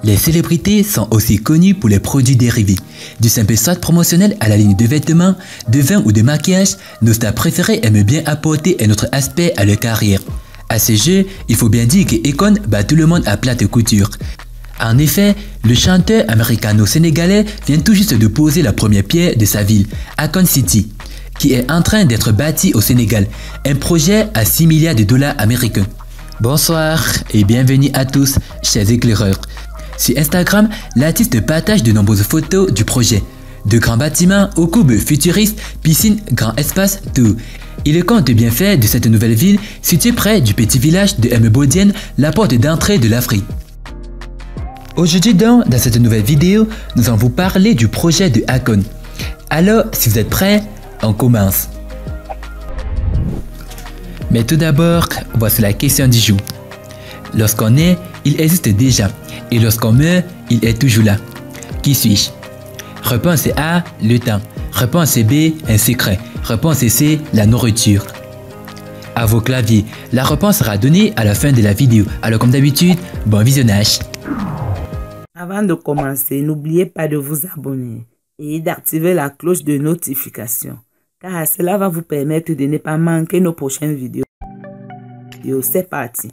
Les célébrités sont aussi connues pour les produits dérivés. Du simple spot promotionnel à la ligne de vêtements, de vin ou de maquillage, nos stars préférées aiment bien apporter un autre aspect à leur carrière. À ce jeu, il faut bien dire que Akon bat tout le monde à plate couture. En effet, le chanteur américano-sénégalais vient tout juste de poser la première pierre de sa ville, Akon City, qui est en train d'être bâti au Sénégal, un projet à 6 milliards de dollars américains. Bonsoir et bienvenue à tous, chers éclaireurs. Sur Instagram, l'artiste partage de nombreuses photos du projet. De grands bâtiments aux courbes futuristes, piscines, grands espaces, tout. Il compte bien faire de cette nouvelle ville située près du petit village de Mbodiène, la porte d'entrée de l'Afrique. Aujourd'hui donc, dans cette nouvelle vidéo, nous allons vous parler du projet de Akon. Alors, si vous êtes prêts, on commence. Mais tout d'abord, voici la question du jour. Lorsqu'on est, il existe déjà. Et lorsqu'on meurt, il est toujours là. Qui suis-je? Réponse A, le temps. Réponse B, un secret. Réponse C, la nourriture. À vos claviers, la réponse sera donnée à la fin de la vidéo. Alors comme d'habitude, bon visionnage. Avant de commencer, n'oubliez pas de vous abonner et d'activer la cloche de notification, car cela va vous permettre de ne pas manquer nos prochaines vidéos. C'est parti.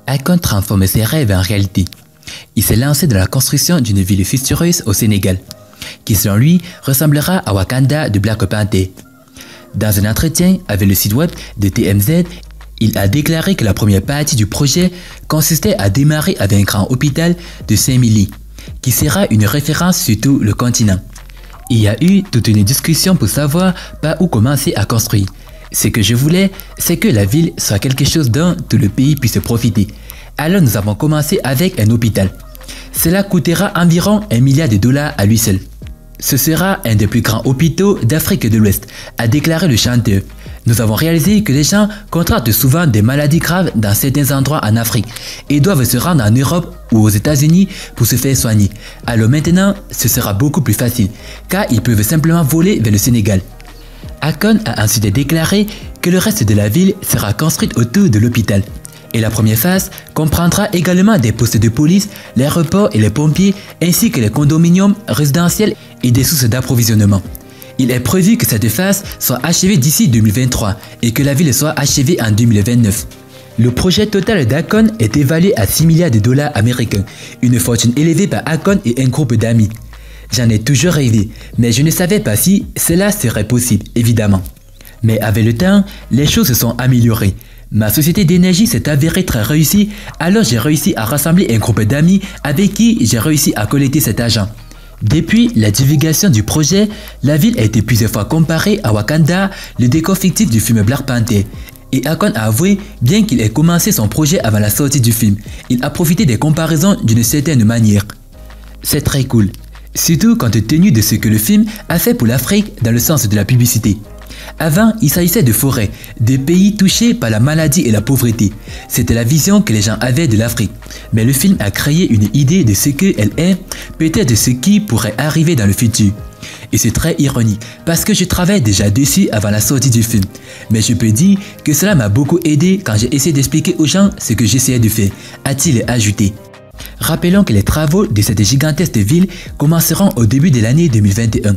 Akon transforme ses rêves en réalité. Il s'est lancé dans la construction d'une ville futureuse au Sénégal, qui selon lui ressemblera à Wakanda de Black Panther. Dans un entretien avec le site web de TMZ, il a déclaré que la première partie du projet consistait à démarrer avec un grand hôpital de 5000 lits, qui sera une référence sur tout le continent. Il y a eu toute une discussion pour savoir par où commencer à construire. Ce que je voulais, c'est que la ville soit quelque chose dont tout le pays puisse profiter. Alors nous avons commencé avec un hôpital. Cela coûtera environ 1 milliard de dollars à lui seul. Ce sera un des plus grands hôpitaux d'Afrique de l'Ouest, a déclaré le chanteur. Nous avons réalisé que les gens contractent souvent des maladies graves dans certains endroits en Afrique et doivent se rendre en Europe ou aux États-Unis pour se faire soigner. Alors maintenant, ce sera beaucoup plus facile, car ils peuvent simplement voler vers le Sénégal. Akon a ensuite déclaré que le reste de la ville sera construite autour de l'hôpital. Et la première phase comprendra également des postes de police, l'aéroport et les pompiers, ainsi que les condominiums résidentiels et des sources d'approvisionnement. Il est prévu que cette phase soit achevée d'ici 2023 et que la ville soit achevée en 2029. Le projet total d'Akon est évalué à 6 milliards de dollars américains, une fortune élevée par Akon et un groupe d'amis. J'en ai toujours rêvé, mais je ne savais pas si cela serait possible, évidemment. Mais avec le temps, les choses se sont améliorées. Ma société d'énergie s'est avérée très réussie, alors j'ai réussi à rassembler un groupe d'amis avec qui j'ai réussi à collecter cet argent. Depuis la divulgation du projet, la ville a été plusieurs fois comparée à Wakanda, le décor fictif du film Black Panther. Et Akon a avoué, bien qu'il ait commencé son projet avant la sortie du film, il a profité des comparaisons d'une certaine manière. C'est très cool. Surtout compte tenu de ce que le film a fait pour l'Afrique dans le sens de la publicité. Avant, il s'agissait de forêts, de pays touchés par la maladie et la pauvreté. C'était la vision que les gens avaient de l'Afrique. Mais le film a créé une idée de ce qu'elle est, peut-être de ce qui pourrait arriver dans le futur. Et c'est très ironique, parce que je travaillais déjà dessus avant la sortie du film. Mais je peux dire que cela m'a beaucoup aidé quand j'ai essayé d'expliquer aux gens ce que j'essayais de faire, a-t-il ajouté. Rappelons que les travaux de cette gigantesque ville commenceront au début de l'année 2021.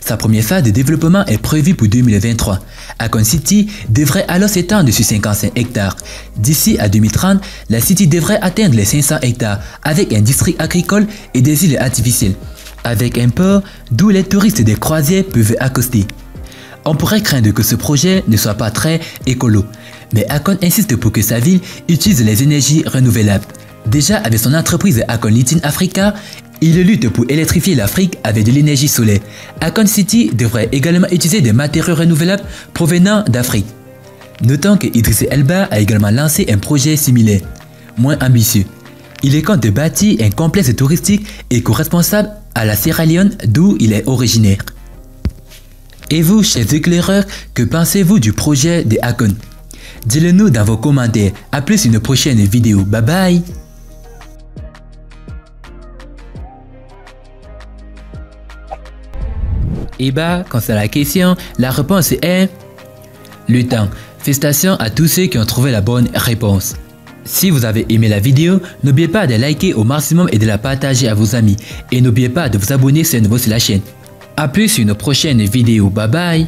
Sa première phase de développement est prévue pour 2023. Akon City devrait alors s'étendre sur 55 hectares. D'ici à 2030, la City devrait atteindre les 500 hectares avec un district agricole et des îles artificielles, avec un port d'où les touristes des croisières peuvent accoster. On pourrait craindre que ce projet ne soit pas très écolo, mais Akon insiste pour que sa ville utilise les énergies renouvelables. Déjà avec son entreprise Akon Lithium Africa, il lutte pour électrifier l'Afrique avec de l'énergie solaire. Akon City devrait également utiliser des matériaux renouvelables provenant d'Afrique. Notons que Idriss Elba a également lancé un projet similaire, moins ambitieux. Il compte bâtir un complexe touristique éco-responsable à la Sierra Leone d'où il est originaire. Et vous, chers éclaireurs, que pensez-vous du projet de Akon? Dites-le nous dans vos commentaires. A plus une prochaine vidéo. Bye bye. Et bah, concernant la question, la réponse est le temps. Félicitations à tous ceux qui ont trouvé la bonne réponse. Si vous avez aimé la vidéo, n'oubliez pas de liker au maximum et de la partager à vos amis. Et n'oubliez pas de vous abonner si vous êtes nouveau sur la chaîne. A plus sur une prochaine vidéo. Bye bye.